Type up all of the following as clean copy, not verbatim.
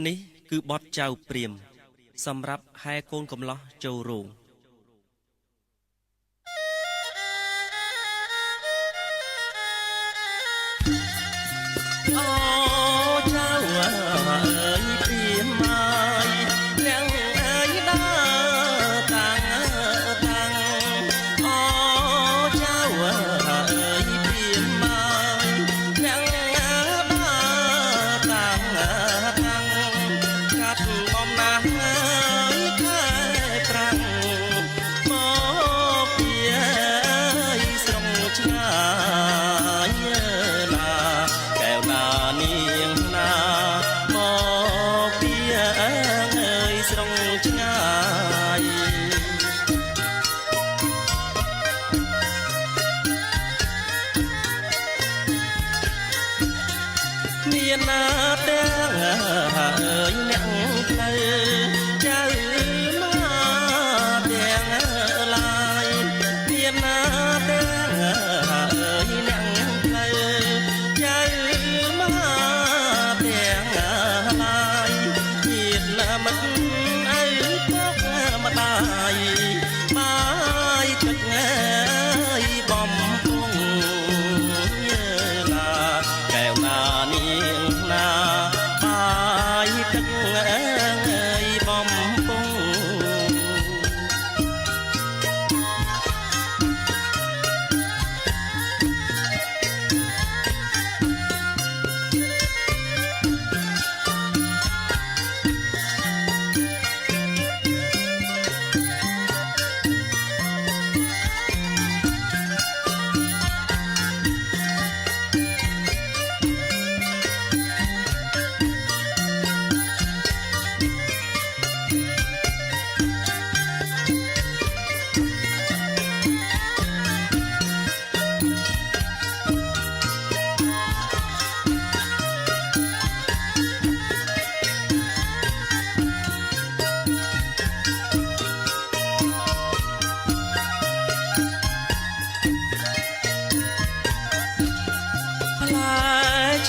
នេះគឺបទចៅព្រាមសម្រាប់ហែកូនកំឡោះចូលរោងអូចៅអើយព្រាមមកទាំងអើយដើរតាំងអូចៅអើយព្រាមមកទាំងដើរតាំងកាត់បំណាស់អើយខែប្រាំងមកពីស្រុងឆ្ងាយណាកែវណានាងណាមកពីអើយស្រុងឆ្ងាយមានណាទាំងអើយអ្នកផ្លូវចៅមកទាំងឡាយមានណាទាំងអើយអ្នកផ្លូវចៅមកទាំងឡាយជាតិណាមិត្តអើយពុកម្ដាយបាយទឹកអើយបំពងណាកែវណានាងណាបាយទឹកអើយបំពង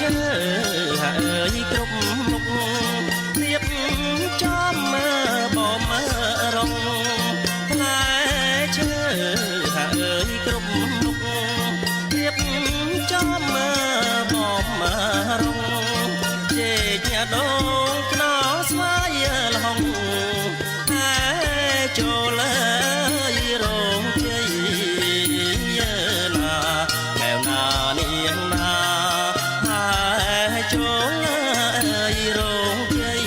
ឈើហើយគ្រប់មុខរៀបចំបំរងផ្លែឈើហើយគ្រប់មុខរៀបចំបំរងជែកដងខ្នោស្វាយលហុងតែចូលរងជ័យណាកែវណានាងណាចូលរងជ័យ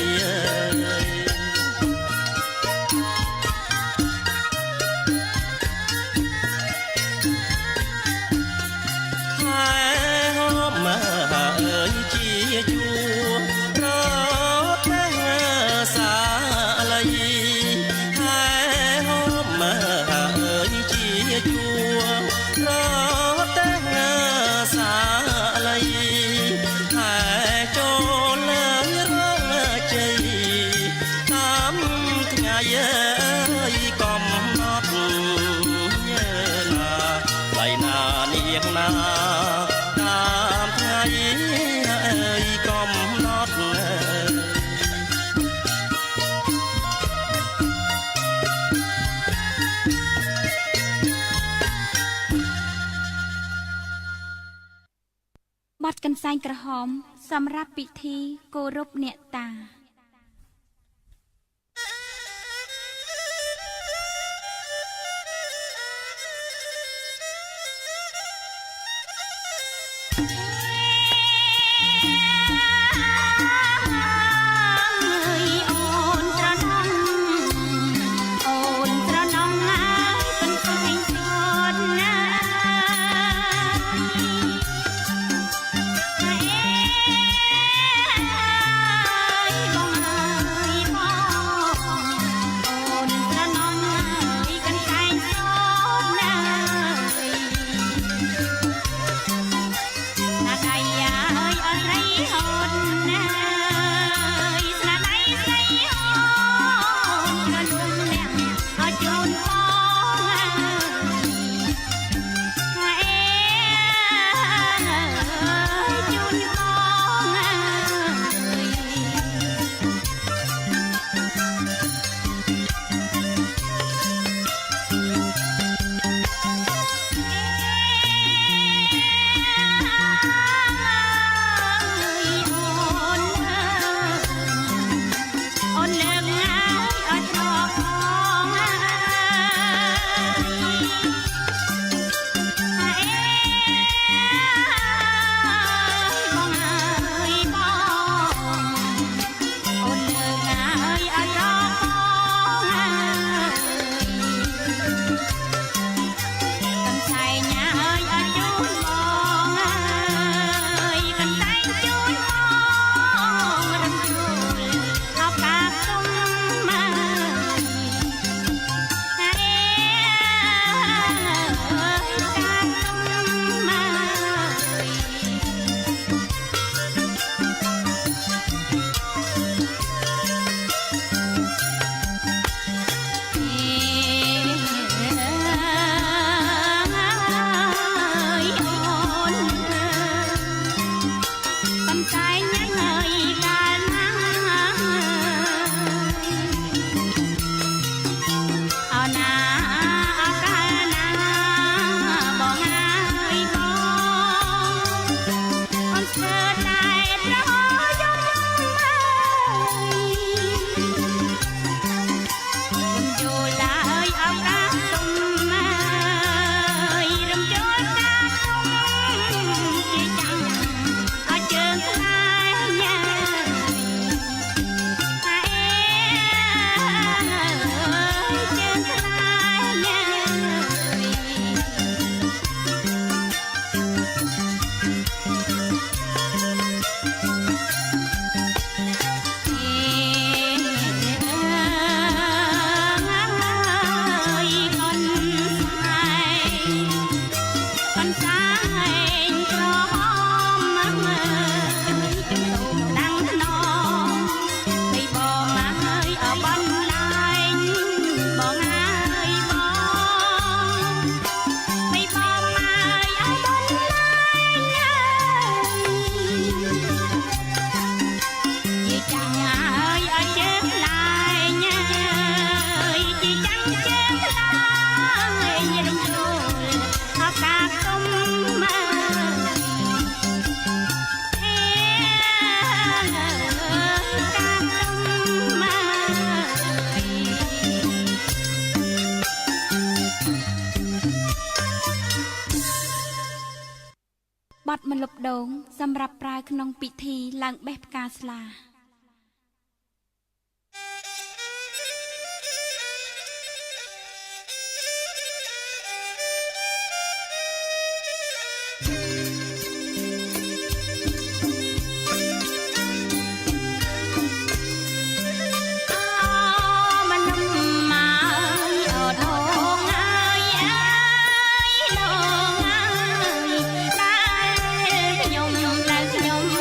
ហើយហមអើយជាជួរតែសាលីហើយហមអើយជាជួរតែសាលីចូលរងជ័យតាមថ្ងៃកំណត់ណាថ្លៃណានាងណាតាមថ្ងៃកំណត់បទកន្សែងក្រហមសម្រាប់ពិធីគោរពអ្នកតាប បទម្លប់ដូងសម្រាប់ប្រើក្នុងពិធីឡើងបេះផ្កាស្លា ខ្ញុំ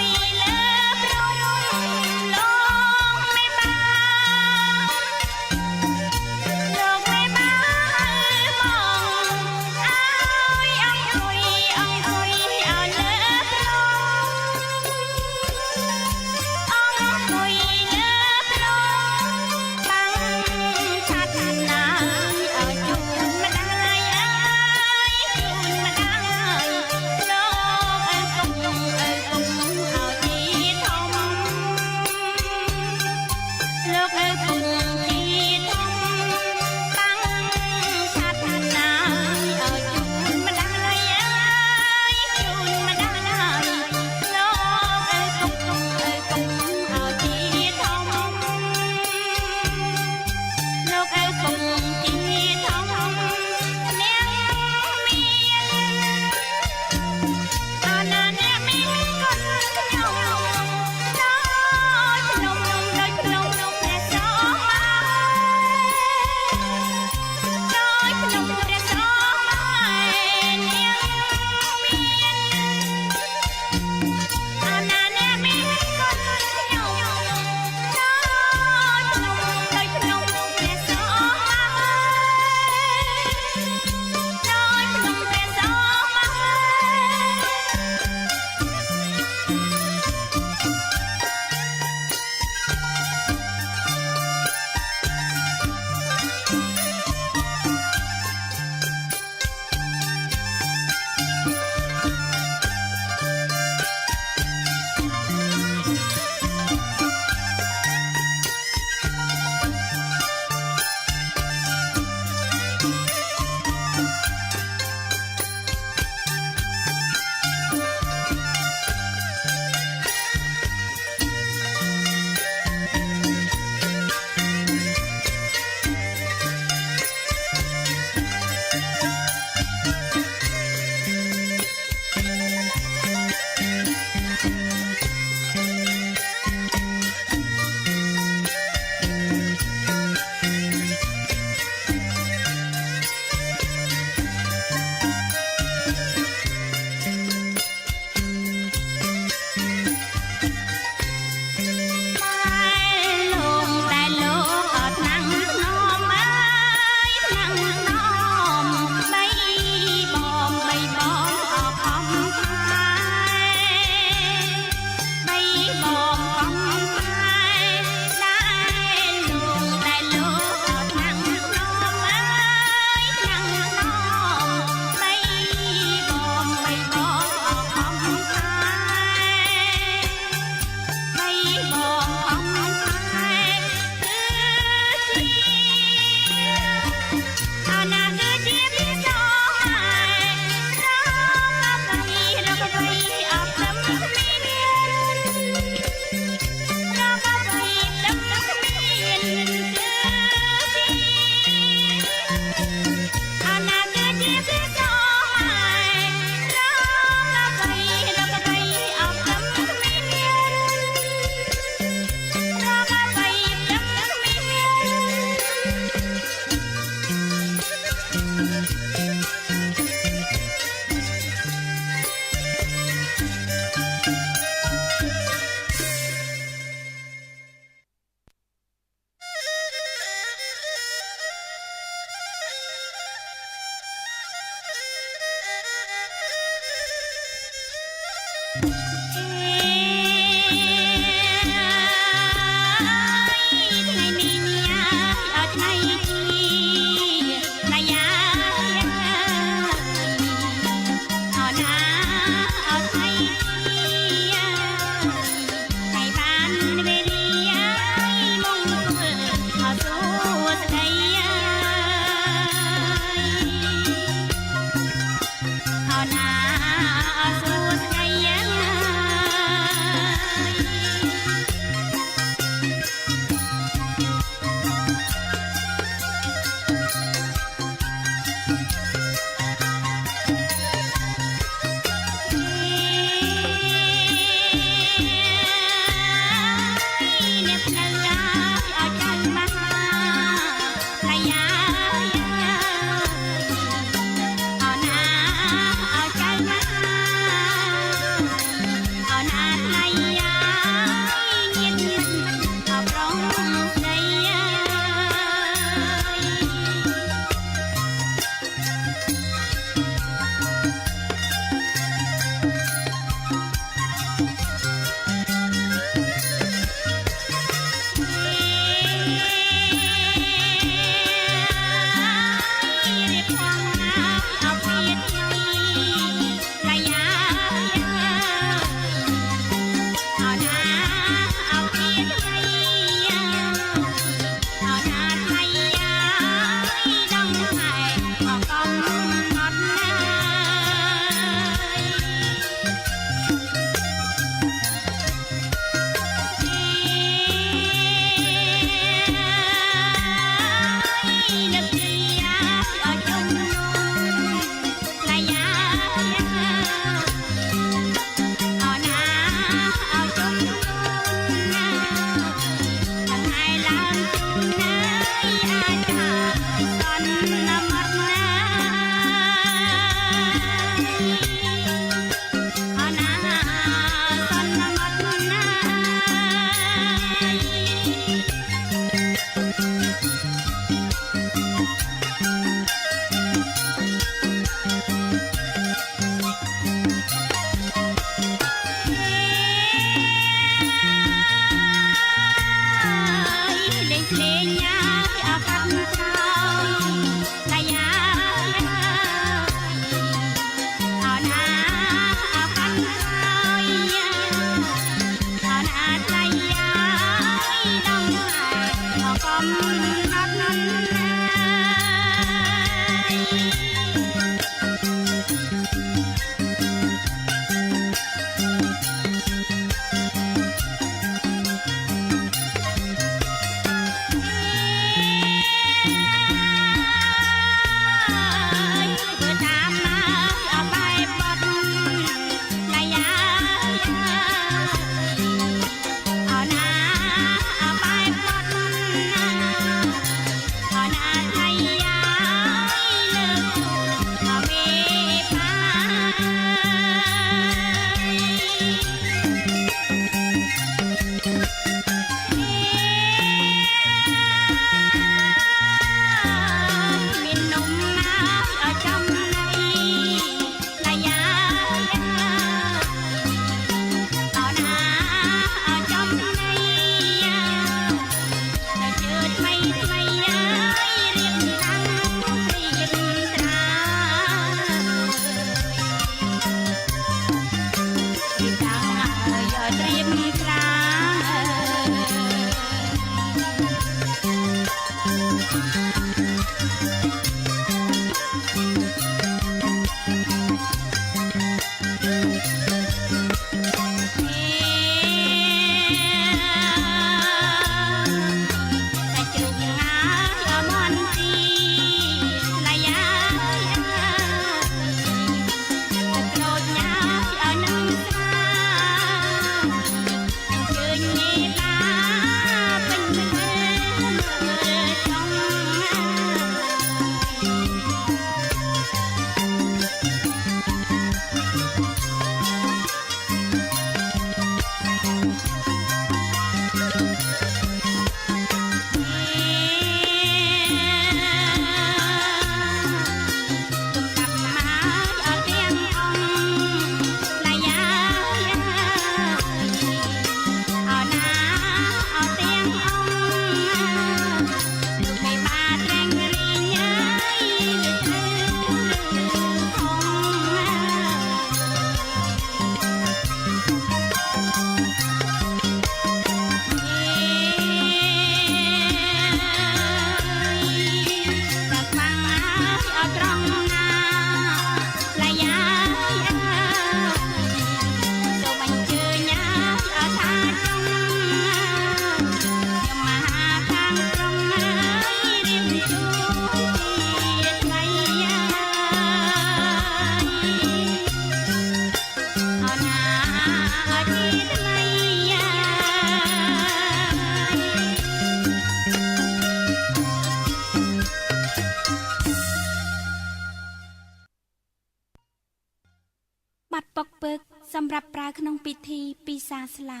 បាត់ពកពើកសម្រាប់ប្រើក្នុងពិធីពិសាស្លា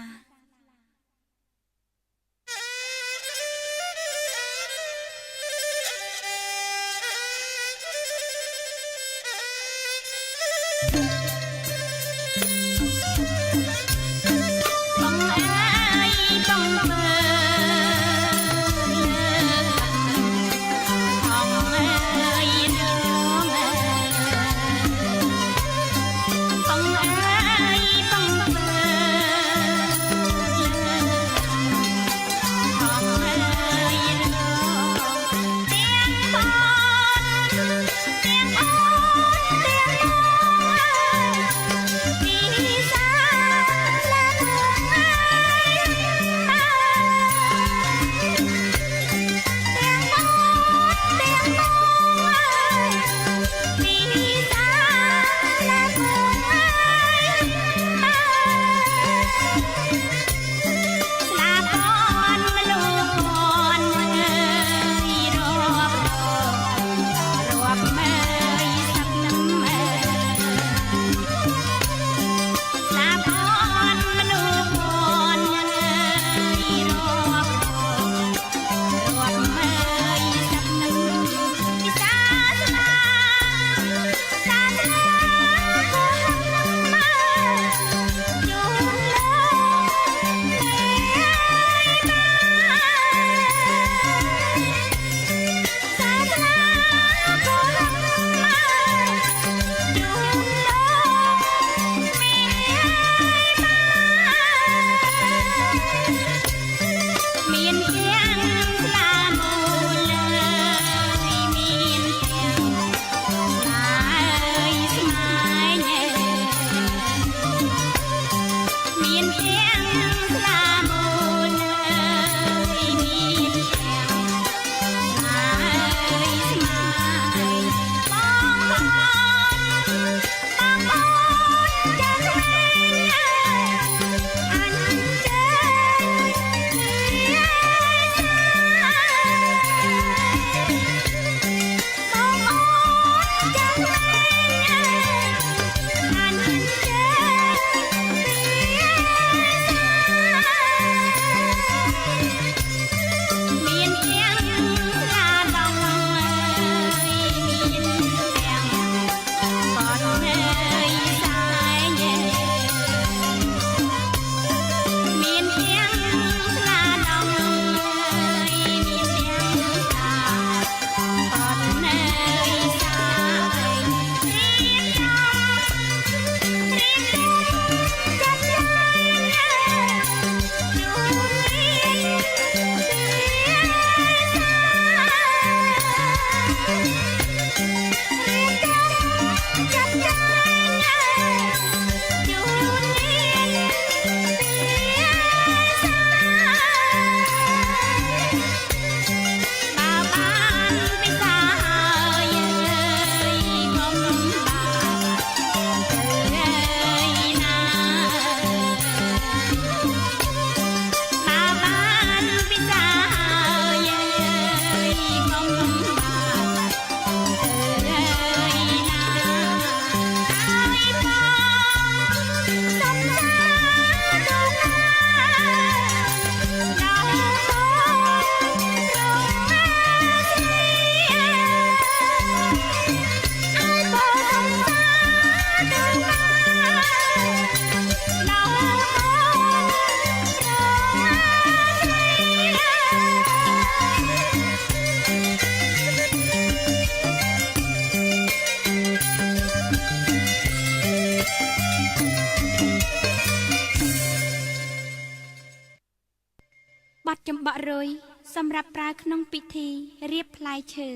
បក់រុយសម្រាប់ប្រើក្នុងពិធីរៀបផ្លែឈើ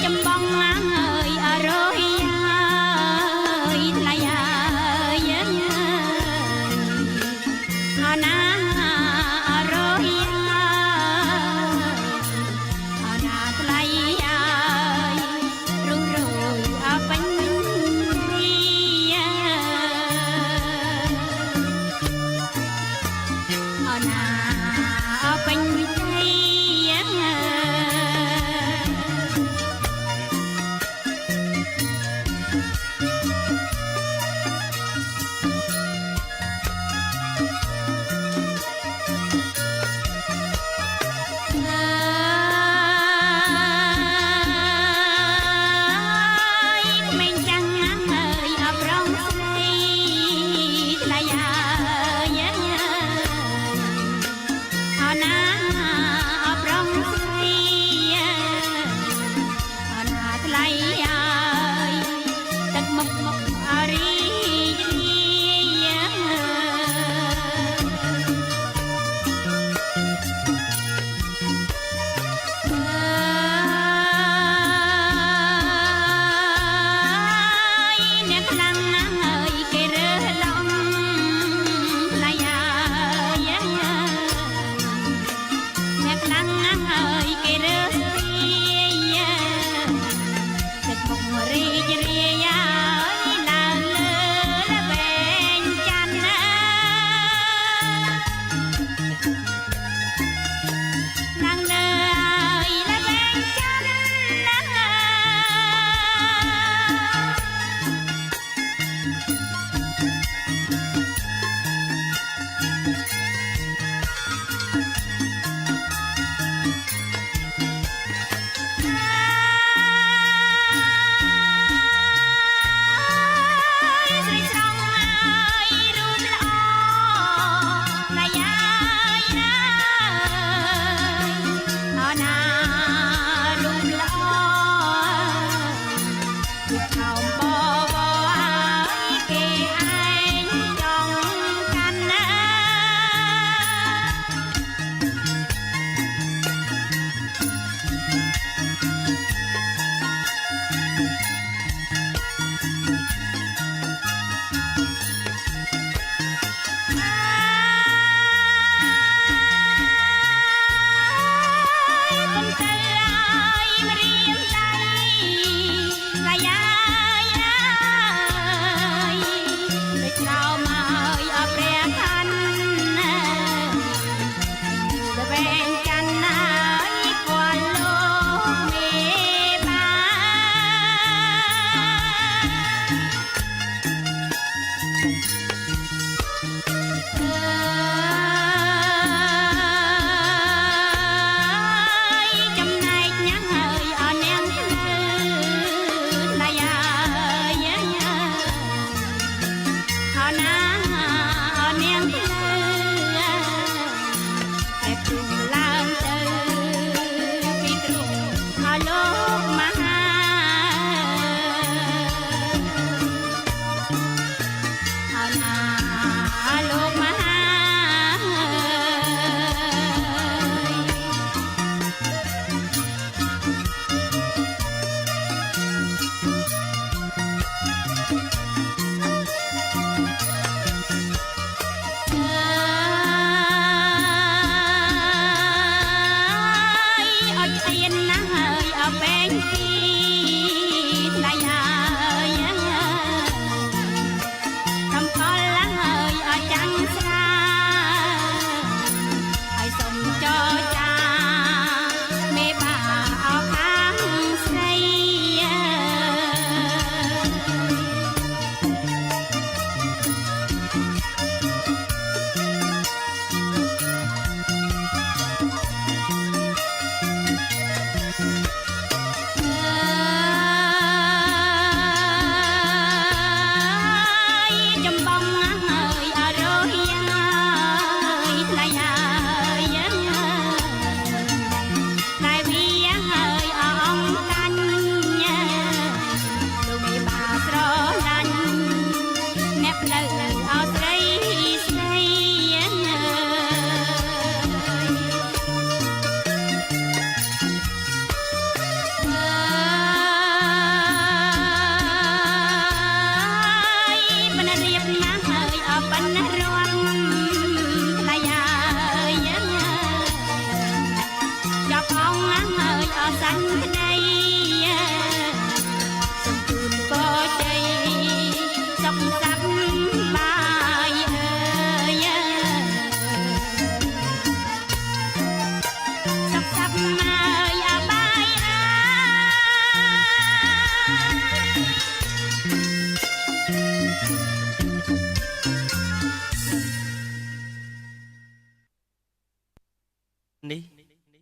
ចំបងអើយអរយអើយថ្លៃអើយអណាអរយអណាថ្លៃអើ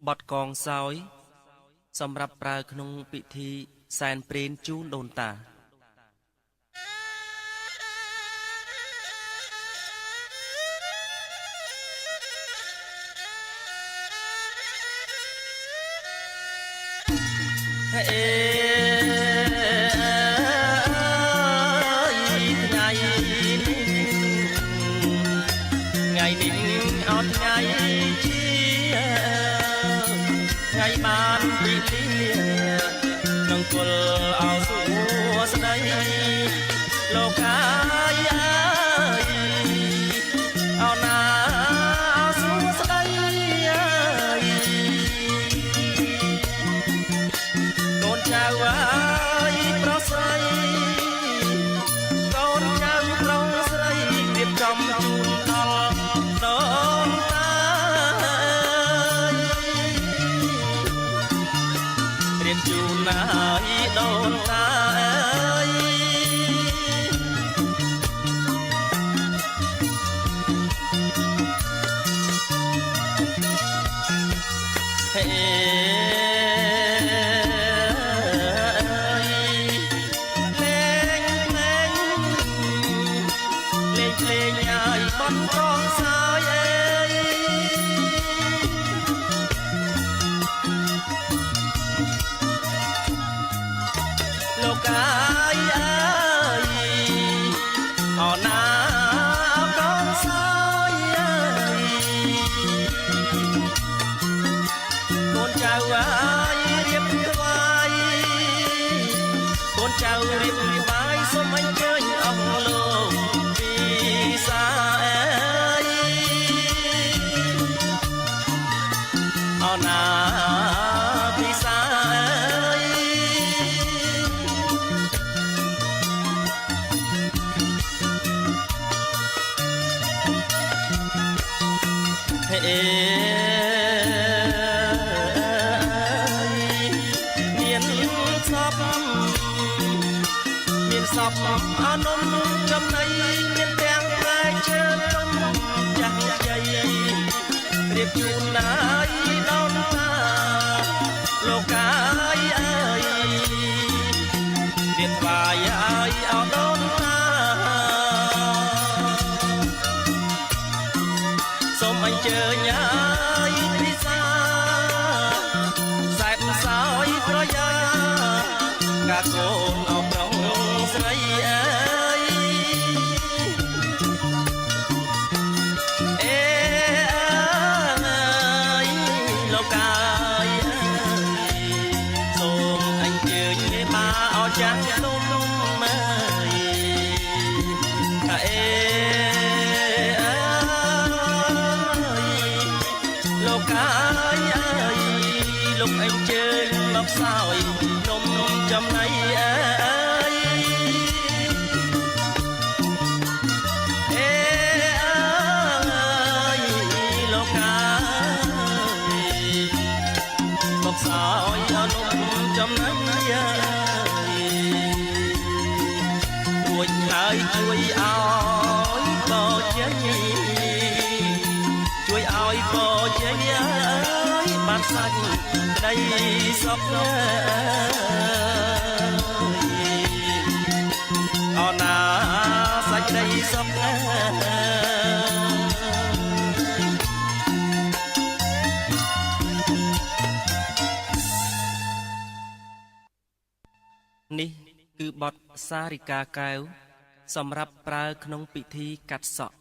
បទកងសោយសម្រាប់ប្រើក្នុងពិធីសែនព្រេនជូនដូនតាអេថ្ងៃនេះអត់ថ្ងៃជាថ្ងៃបានពីលាក្នុងគុលអោសួស្ដីលោកកាយអើយអោណាអោសួស្ដីអើយកូនចៅអើយប្រុសស្រីកូនចៅប្រុសស្រីរៀបចំជូនដល់ដូនតារៀបជូនណាយដូនតាហេលេងអាយបន់កងសើយលោកកាយអើយអោណាកងសើយកូនចៅអើយរៀបថ្វាយកូនចៅរៀបថ្វាយសូមអញ្ជើញអស់លោកសាអើយអោណាពិសាអើយហេមានសពអនុមចំណៃមានទាំងតែជើងទុំចាស់ជ័យរៀបជូនណាយដូនតាលោកកាយអើយរៀបវាយអើយអោដូនតាសូមអញ្ជើញអើយពិសាសែបសោយប្រយាកាកូនអោប្រុសស្រីអើយអេអើយលោកកាយអើយសូមអញ្ជើញបាអោចាំងទុំអើយអេអើយលោកកាយអើយលោកអញ្ជើញមកសោយនំចំណៃអើយសោយអនុចំណៃរួចហើយជួយឲ្យក៏ជ័យជួយឲ្យក៏ជ័យបាត់សាច់ក្តីសុខអោណាសាច់ក្តីសុខនេះគឺបទសារិកាកែវសម្រាប់ប្រើក្នុងពិធីកាត់សក់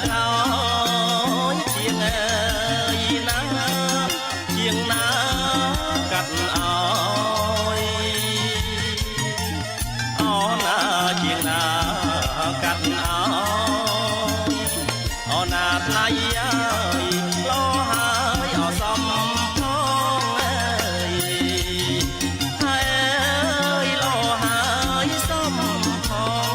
ក្រោយជាងអើយណាជាងណាកាត់អោយអូណាជាងណាកាត់អោយអូណាថ្លៃអើយលោហើយអសំផងអើយហើយអើយលោហើយសំផង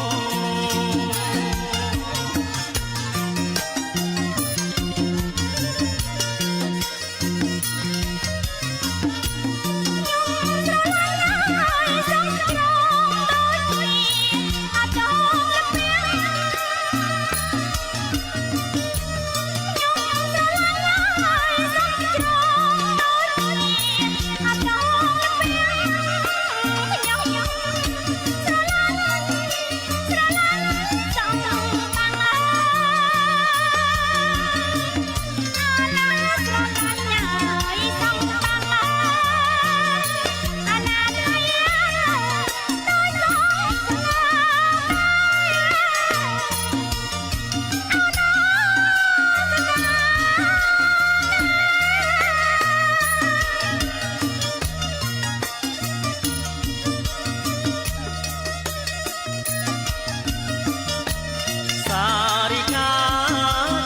សារិកា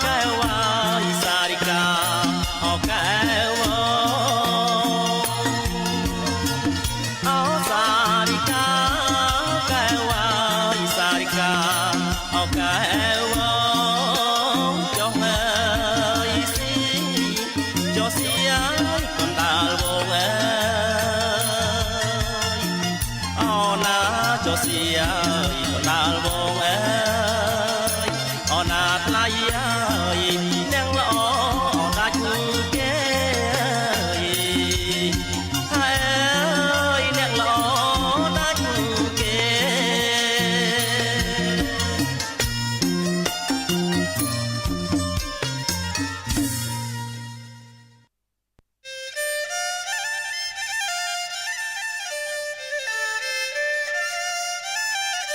កែវវាយសារិកាអកែវអូសារិកាកែវវាយសារិកាអកែវចុះអើយស៊ីចុះស៊ីអើយកណ្ដាលវងអើយអូណាចុះស៊ីអើយកណ្ដាលវងអើយ អូនណាថ្លៃអើយនាងល្អដាច់គេហើយអើយនាងល្អដាច់គេ អ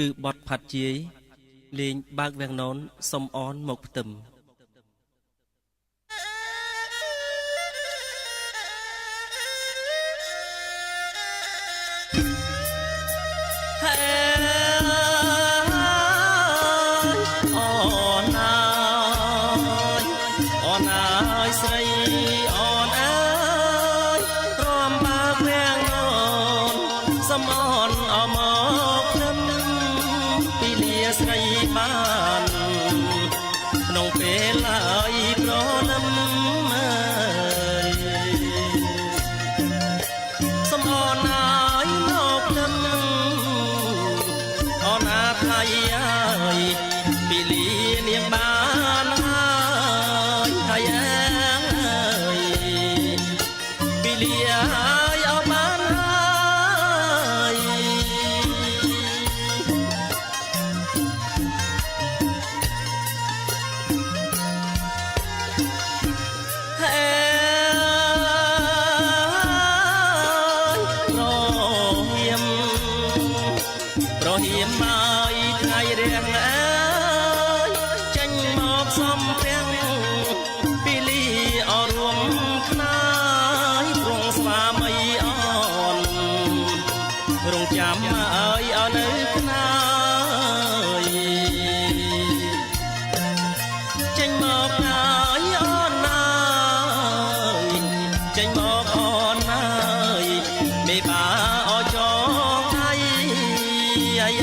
គឺបទផាត់ជាយលេងបើកវាំងននសុំអនមកផ្ទឹមហេអូនអើយស្រីអូនអើយព្រមបើកវាំងននសុំអនអមកផ្ទឹមពីលាស្រីបានក្នុងពេលហើយប្រលឹមអើយសុំអូនអើយមកផ្ទឹមអូនអាថ្លៃអើយពីលានាងបានហើយអើយពីលាហើយអត់បានហើយហេប្រហៀមមកថ្ងៃរៀងអើយចេញមកសំភាំងពីលីអរួមខ្នាយព្រងស្វាមីអូនរងចាំអើយអនៅខ្នាយចេញមកហើយអូនណាយចេញមកអូនណាយមេបាអចងដៃអាយ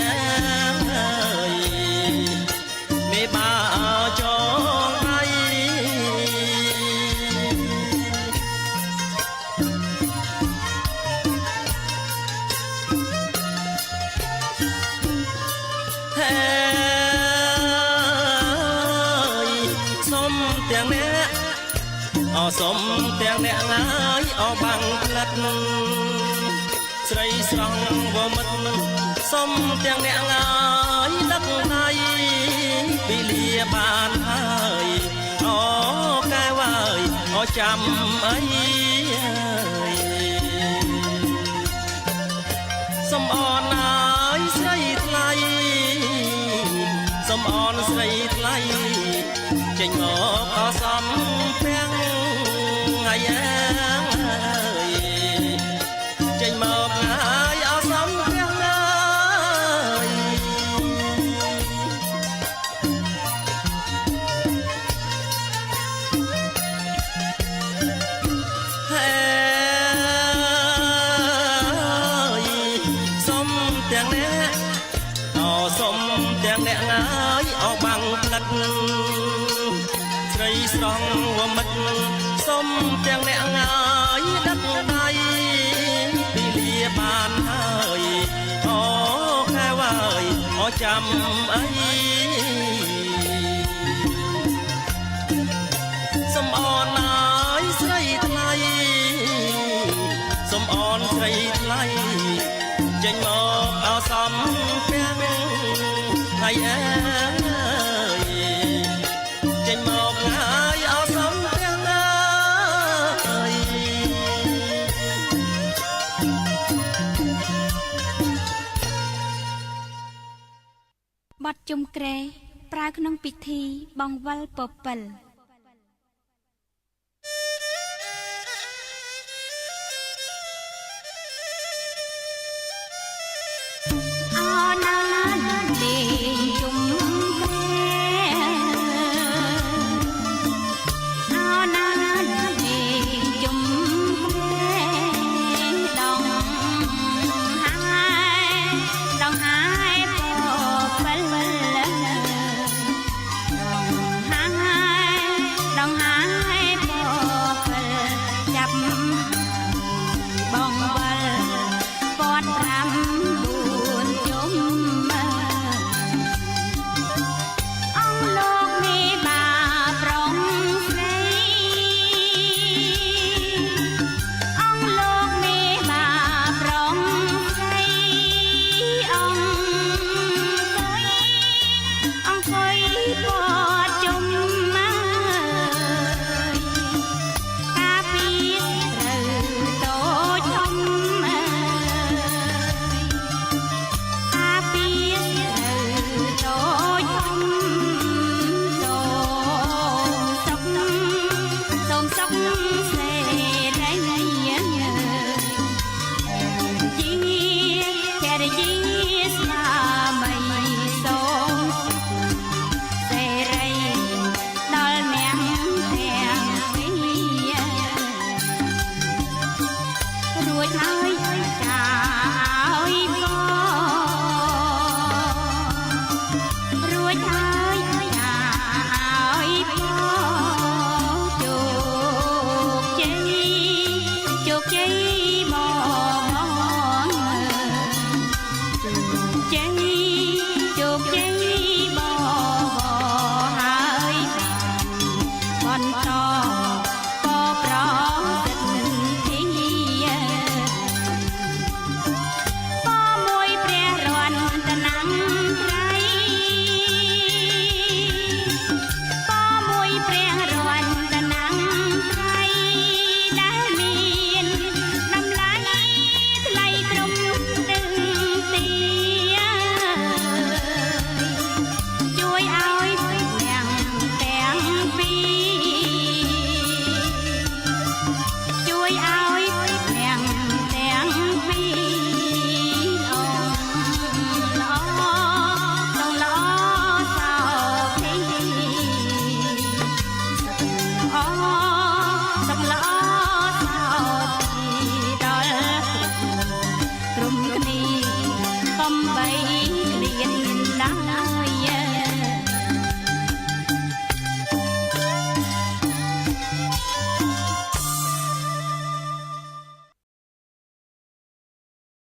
មេបាចងដៃហេសុំទាំងអ្នកអសុំទាំងអ្នកងាយអបាំងផ្លិតស្រីស្រស់វមិតសុំទាំងអ្នកងាយដឹកដៃពីលាបានហើយអូកែវើយអូចាំអីសុំអូនអើយស្រីថ្លៃសុំអូនស្រីថ្លៃចេញមកអសំពាំងហើយចេញមកហើយអសំពាំងហើយហេសុំទាំងអ្នកអូសុំទាំងអ្នកហើយអបាំងផ្លិតស្រីស្រស់វមិតសុំទាំងអ្នកងាយដឹកដៃពីលាបានហើយអូខែវ៉ើយអូចាំអីសុំអូនអើយស្រីថ្លៃសុំអូនស្រីថ្លៃចេញមកអសំពាំងហើយអើយចេញមកហើយអសំពាំងហើយ បទជុំក្រែប្រើក្នុងពិធីបង្វិលពពិលអណាលេងជុំក្រែអណាលេងជុំក្រែដងហើយពពិល កំបីក្លៀនដា